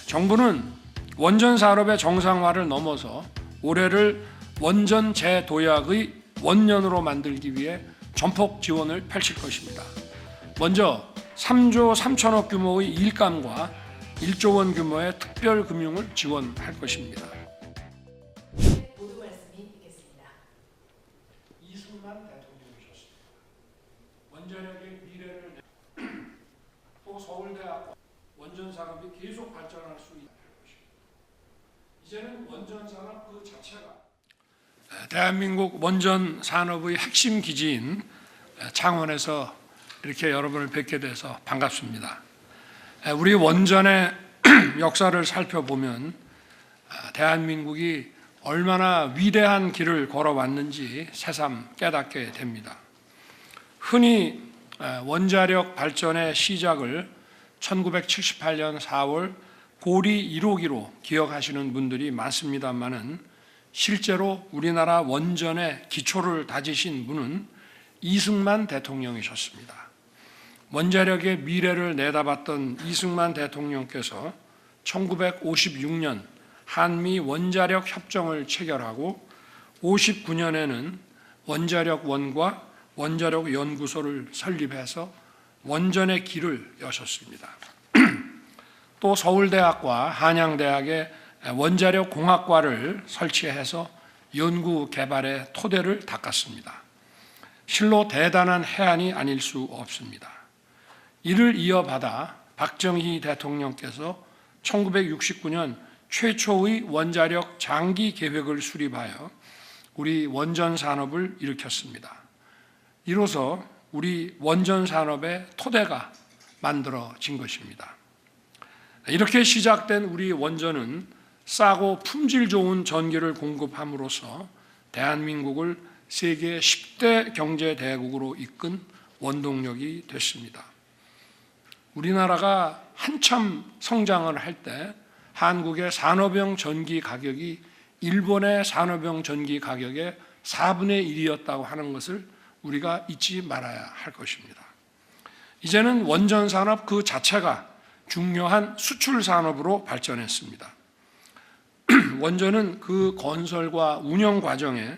정부는 원전 산업의 정상화를 넘어서 올해를 원전 재도약의 원년으로 만들기 위해 전폭 지원을 펼칠 것입니다. 먼저 3조 3천억 규모의 일감과 1조 원 규모의 특별 금융을 지원할 것입니다. 모두 말씀이 있겠습니다. 이승만 대통령이셨습니다. 원자력의 미래를 또 서울대학과 원전 산업이 계속 발전할 수 있을 것입니다. 이제는 원전 산업 그 자체가 대한민국 원전 산업의 핵심 기지인 창원에서 이렇게 여러분을 뵙게 돼서 반갑습니다. 우리 원전의 역사를 살펴보면 대한민국이 얼마나 위대한 길을 걸어왔는지 새삼 깨닫게 됩니다. 흔히 원자력 발전의 시작을 1978년 4월 고리 1호기로 기억하시는 분들이 많습니다만은 실제로 우리나라 원전의 기초를 다지신 분은 이승만 대통령이셨습니다. 원자력의 미래를 내다봤던 이승만 대통령께서 1956년 한미 원자력 협정을 체결하고 59년에는 원자력원과 원자력연구소를 설립해서 원전의 길을 여셨습니다. 또 서울대학과 한양대학의 원자력공학과를 설치해서 연구 개발의 토대를 닦았습니다. 실로 대단한 해안이 아닐 수 없습니다. 이를 이어받아 박정희 대통령께서 1969년 최초의 원자력 장기 계획을 수립하여 우리 원전 산업을 일으켰습니다. 이로써 우리 원전 산업의 토대가 만들어진 것입니다. 이렇게 시작된 우리 원전은 싸고 품질 좋은 전기를 공급함으로써 대한민국을 세계 10대 경제대국으로 이끈 원동력이 됐습니다. 우리나라가 한참 성장을 할 때 한국의 산업용 전기 가격이 일본의 산업용 전기 가격의 4분의 1이었다고 하는 것을 우리가 잊지 말아야 할 것입니다. 이제는 원전 산업 그 자체가 중요한 수출 산업으로 발전했습니다. 원전은 그 건설과 운영 과정에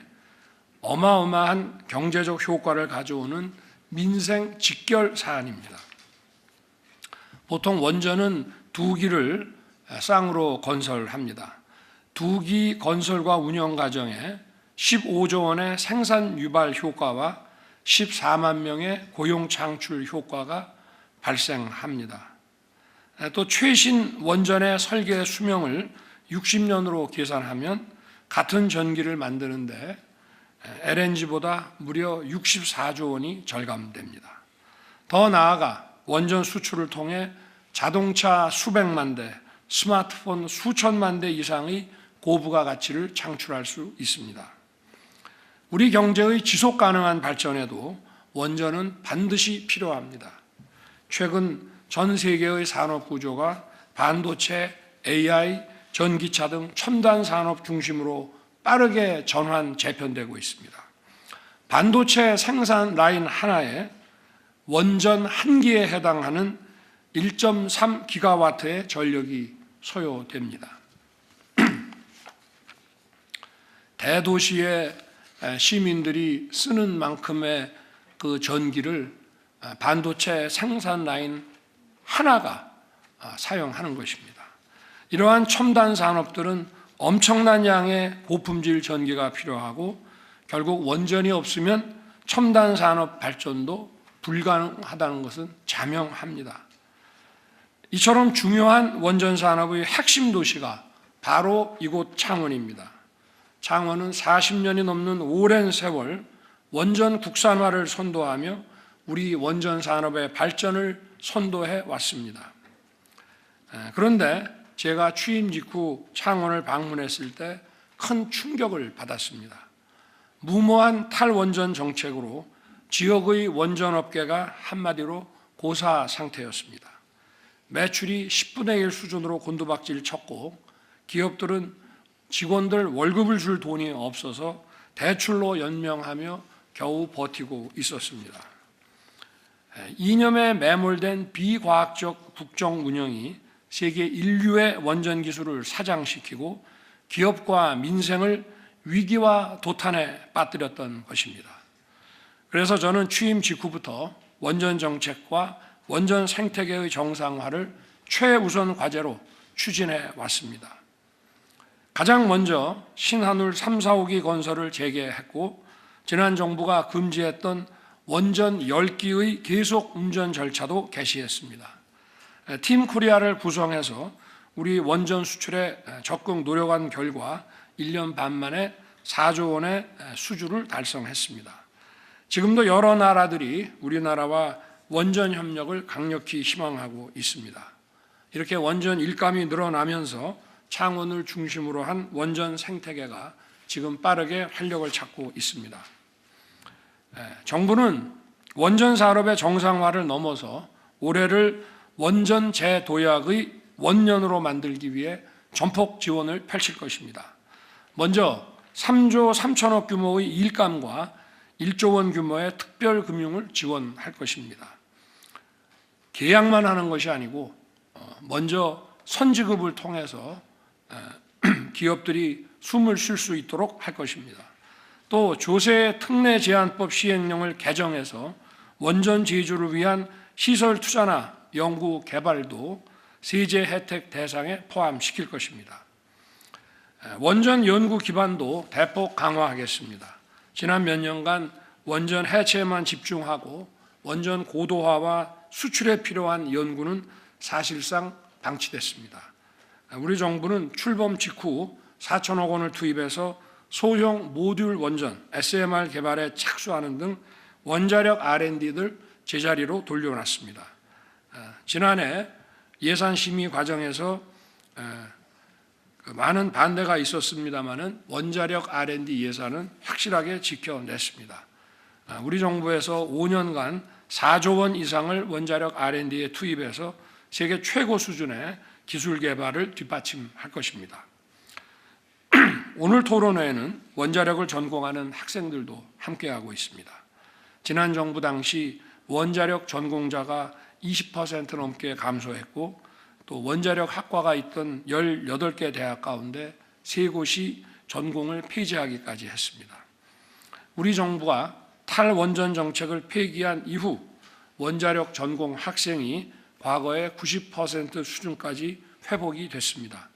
어마어마한 경제적 효과를 가져오는 민생 직결 사안입니다. 보통 원전은 2기를 쌍으로 건설합니다. 2기 건설과 운영 과정에 15조 원의 생산 유발 효과와 14만 명의 고용 창출 효과가 발생합니다. 또 최신 원전의 설계 수명을 60년으로 계산하면 같은 전기를 만드는데 LNG보다 무려 64조 원이 절감됩니다. 더 나아가 원전 수출을 통해 자동차 수백만 대, 스마트폰 수천만 대 이상의 고부가 가치를 창출할 수 있습니다. 우리 경제의 지속 가능한 발전에도 원전은 반드시 필요합니다. 최근 전 세계의 산업 구조가 반도체, AI, 전기차 등 첨단 산업 중심으로 빠르게 전환 재편되고 있습니다. 반도체 생산 라인 하나에 원전 1기에 해당하는 1.3기가와트의 전력이 소요됩니다. 대도시의 시민들이 쓰는 만큼의 그 전기를 반도체 생산 라인 하나가 사용하는 것입니다. 이러한 첨단 산업들은 엄청난 양의 고품질 전기가 필요하고 결국 원전이 없으면 첨단 산업 발전도 불가능하다는 것은 자명합니다. 이처럼 중요한 원전 산업의 핵심 도시가 바로 이곳 창원입니다. 창원은 40년이 넘는 오랜 세월 원전 국산화를 선도하며 우리 원전 산업의 발전을 선도해 왔습니다. 그런데 제가 취임 직후 창원을 방문했을 때 큰 충격을 받았습니다. 무모한 탈원전 정책으로 지역의 원전업계가 한마디로 고사 상태였습니다. 매출이 10분의 1 수준으로 곤두박질 쳤고 기업들은 직원들 월급을 줄 돈이 없어서 대출로 연명하며 겨우 버티고 있었습니다. 이념에 매몰된 비과학적 국정 운영이 세계 인류의 원전 기술을 사장시키고 기업과 민생을 위기와 도탄에 빠뜨렸던 것입니다. 그래서 저는 취임 직후부터 원전 정책과 원전 생태계의 정상화를 최우선 과제로 추진해 왔습니다. 가장 먼저 신한울 3, 4호기 건설을 재개했고 지난 정부가 금지했던 원전 10기의 계속 운전 절차도 개시했습니다. 팀 코리아를 구성해서 우리 원전 수출에 적극 노력한 결과 1년 반 만에 4조 원의 수주를 달성했습니다. 지금도 여러 나라들이 우리나라와 원전 협력을 강력히 희망하고 있습니다. 이렇게 원전 일감이 늘어나면서 창원을 중심으로 한 원전 생태계가 지금 빠르게 활력을 찾고 있습니다. 정부는 원전 산업의 정상화를 넘어서 올해를 원전 재도약의 원년으로 만들기 위해 전폭 지원을 펼칠 것입니다. 먼저 3조 3천억 규모의 일감과 1조 원 규모의 특별 금융을 지원할 것입니다. 계약만 하는 것이 아니고 먼저 선지급을 통해서 기업들이 숨을 쉴 수 있도록 할 것입니다. 또 조세 특례 제한법 시행령을 개정해서 원전 제조를 위한 시설 투자나 연구 개발도 세제 혜택 대상에 포함시킬 것입니다. 원전 연구 기반도 대폭 강화하겠습니다. 지난 몇 년간 원전 해체에만 집중하고 원전 고도화와 수출에 필요한 연구는 사실상 방치됐습니다. 우리 정부는 출범 직후 4천억 원을 투입해서 소형 모듈 원전 SMR 개발에 착수하는 등 원자력 R&D들 제자리로 돌려놨습니다. 지난해 예산 심의 과정에서 많은 반대가 있었습니다마는 원자력 R&D 예산은 확실하게 지켜냈습니다. 우리 정부에서 5년간 4조 원 이상을 원자력 R&D에 투입해서 세계 최고 수준의 기술 개발을 뒷받침할 것입니다. 오늘 토론회에는 원자력을 전공하는 학생들도 함께하고 있습니다. 지난 정부 당시 원자력 전공자가 20% 넘게 감소했고 또 원자력 학과가 있던 18개 대학 가운데 3곳이 전공을 폐지하기까지 했습니다. 우리 정부가 탈원전 정책을 폐기한 이후 원자력 전공 학생이 과거의 90% 수준까지 회복이 됐습니다.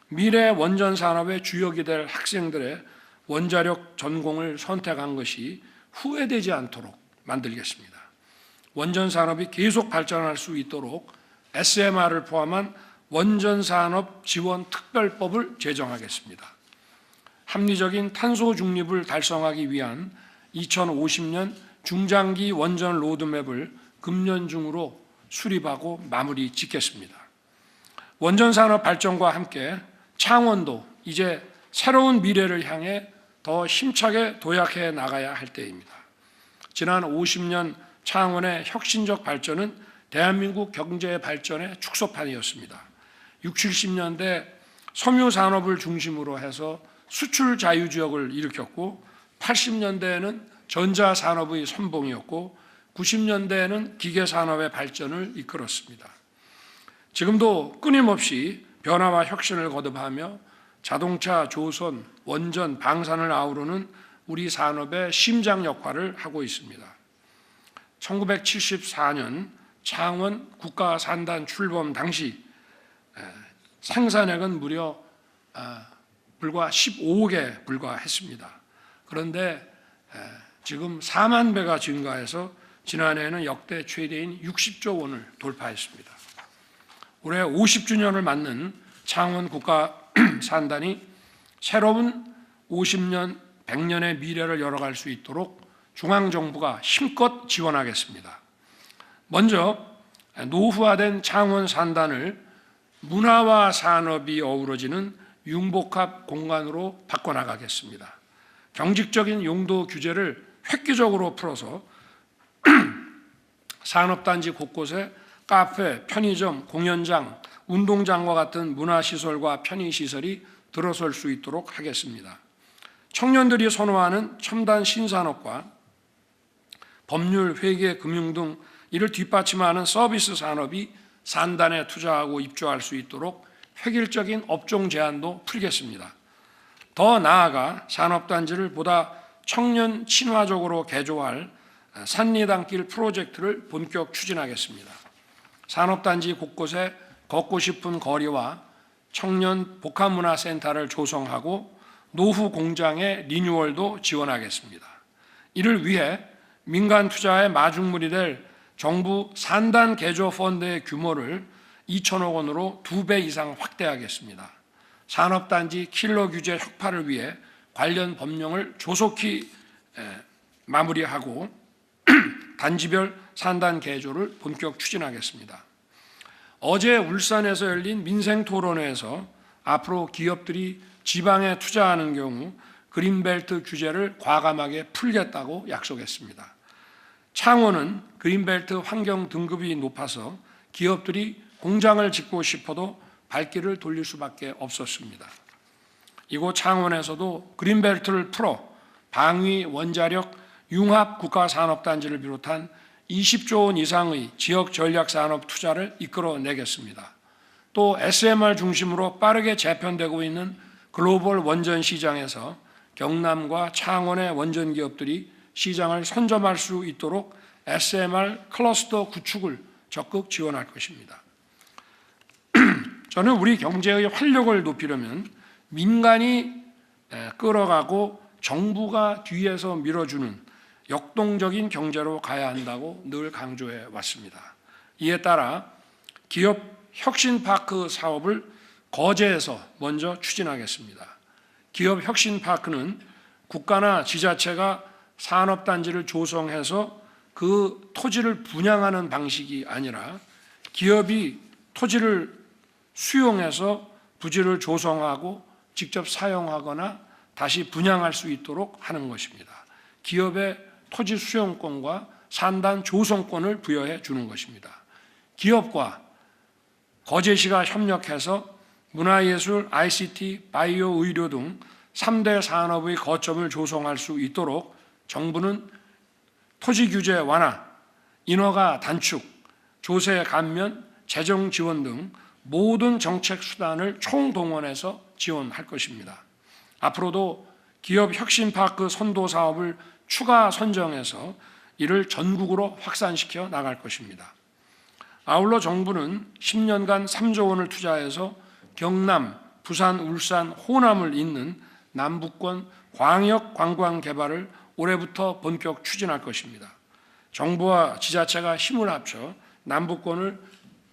미래 원전 산업의 주역이 될 학생들의 원자력 전공을 선택한 것이 후회되지 않도록 만들겠습니다. 원전 산업이 계속 발전할 수 있도록 SMR을 포함한 원전 산업 지원 특별법을 제정하겠습니다. 합리적인 탄소 중립을 달성하기 위한 2050년 중장기 원전 로드맵을 금년 중으로 수립하고 마무리 짓겠습니다. 원전 산업 발전과 함께 창원도 이제 새로운 미래를 향해 더 힘차게 도약해 나가야 할 때입니다. 지난 50년 창원의 혁신적 발전은 대한민국 경제 발전의 축소판이었습니다. 60, 70년대 섬유 산업을 중심으로 해서 수출 자유지역을 일으켰고 80년대에는 전자산업의 선봉이었고 90년대에는 기계산업의 발전을 이끌었습니다. 지금도 끊임없이 변화와 혁신을 거듭하며 자동차, 조선, 원전, 방산을 아우르는 우리 산업의 심장 역할을 하고 있습니다. 1974년 창원 국가산단 출범 당시 생산액은 무려 불과 15억에 불과했습니다. 그런데 지금 4만 배가 증가해서 지난해에는 역대 최대인 60조 원을 돌파했습니다. 올해 50주년을 맞는 창원 국가산단이 새로운 50년, 100년의 미래를 열어갈 수 있도록 중앙정부가 힘껏 지원하겠습니다. 먼저 노후화된 창원 산단을 문화와 산업이 어우러지는 융복합 공간으로 바꿔나가겠습니다. 경직적인 용도 규제를 획기적으로 풀어서 산업단지 곳곳에 카페, 편의점, 공연장, 운동장과 같은 문화시설과 편의시설이 들어설 수 있도록 하겠습니다. 청년들이 선호하는 첨단 신산업과 법률, 회계, 금융 등 이를 뒷받침하는 서비스 산업이 산단에 투자하고 입주할 수 있도록 획일적인 업종 제한도 풀겠습니다. 더 나아가 산업단지를 보다 청년 친화적으로 개조할 산리단길 프로젝트를 본격 추진하겠습니다. 산업단지 곳곳에 걷고 싶은 거리와 청년 복합문화센터를 조성하고 노후 공장의 리뉴얼도 지원하겠습니다. 이를 위해 민간 투자의 마중물이 될 정부 산단 개조 펀드의 규모를 2천억 원으로 2배 이상 확대하겠습니다. 산업단지 킬러 규제 혁파를 위해 관련 법령을 조속히 마무리하고 단지별 산단 개조를 본격 추진하겠습니다. 어제 울산에서 열린 민생토론회에서 앞으로 기업들이 지방에 투자하는 경우 그린벨트 규제를 과감하게 풀겠다고 약속했습니다. 창원은 그린벨트 환경 등급이 높아서 기업들이 공장을 짓고 싶어도 발길을 돌릴 수밖에 없었습니다. 이곳 창원에서도 그린벨트를 풀어 방위, 원자력, 융합 국가산업단지를 비롯한 20조 원 이상의 지역 전략산업 투자를 이끌어내겠습니다. 또 SMR 중심으로 빠르게 재편되고 있는 글로벌 원전 시장에서 경남과 창원의 원전 기업들이 시장을 선점할 수 있도록 SMR 클러스터 구축을 적극 지원할 것입니다. 저는 우리 경제의 활력을 높이려면 민간이 끌어가고 정부가 뒤에서 밀어주는 역동적인 경제로 가야 한다고 늘 강조해 왔습니다. 이에 따라 기업 혁신파크 사업을 거제에서 먼저 추진하겠습니다. 기업 혁신파크는 국가나 지자체가 산업단지를 조성해서 그 토지를 분양하는 방식이 아니라 기업이 토지를 수용해서 부지를 조성하고 직접 사용하거나 다시 분양할 수 있도록 하는 것입니다. 기업의 토지 수용권과 산단 조성권을 부여해 주는 것입니다. 기업과 거제시가 협력해서 문화예술, ICT, 바이오, 의료 등 3대 산업의 거점을 조성할 수 있도록 정부는 토지 규제 완화, 인허가 단축, 조세 감면, 재정 지원 등 모든 정책 수단을 총동원해서 지원할 것입니다. 앞으로도 기업 혁신파크 선도 사업을 추가 선정해서 이를 전국으로 확산시켜 나갈 것입니다. 아울러 정부는 10년간 3조 원을 투자해서 경남, 부산, 울산, 호남을 잇는 남북권 광역 관광 개발을 올해부터 본격 추진할 것입니다. 정부와 지자체가 힘을 합쳐 남북권을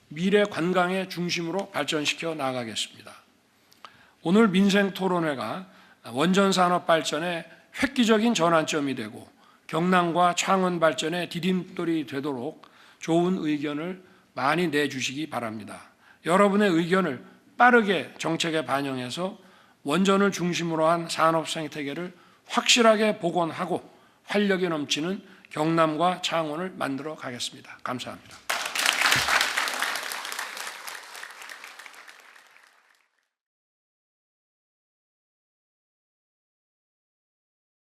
미래 관광의 중심으로 발전시켜 나가겠습니다. 오늘 민생토론회가 원전산업 발전의 획기적인 전환점이 되고 경남과 창원 발전의 디딤돌이 되도록 좋은 의견을 많이 내주시기 바랍니다. 여러분의 의견을 빠르게 정책에 반영해서 원전을 중심으로 한 산업 생태계를 확실하게 복원하고 활력이 넘치는 경남과 창원을 만들어 가겠습니다. 감사합니다.